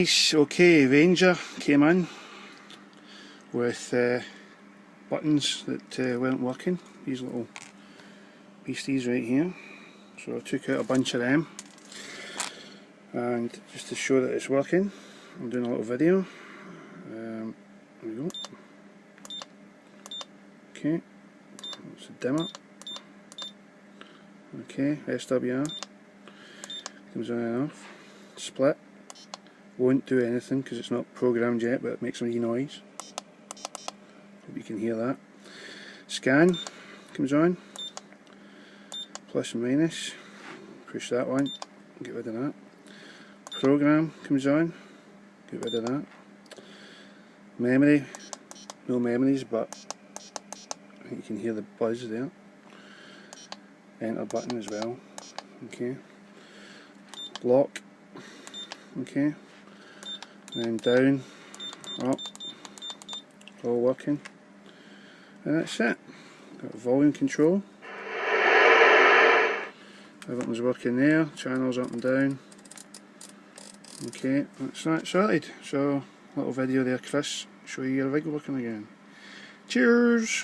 Nice, okay, Ranger came in with buttons that weren't working, these little beasties right here. So I took out a bunch of them, and just to show that it's working, I'm doing a little video. There we go. Okay, let's dim it. Okay, SWR, comes on and off. Split. Won't do anything because it's not programmed yet, but it makes a wee noise. Hope you can hear that. Scan comes on. Plus and minus. Push that one. Get rid of that. Program comes on. Get rid of that. Memory. No memories, but I think you can hear the buzz there. Enter button as well. Okay. Lock. Okay. And then down, up, all working, and that's it. Got volume control, everything's working there, channels up and down. Okay, that's that sorted. So, little video there, Chris, show you your rig working again. Cheers!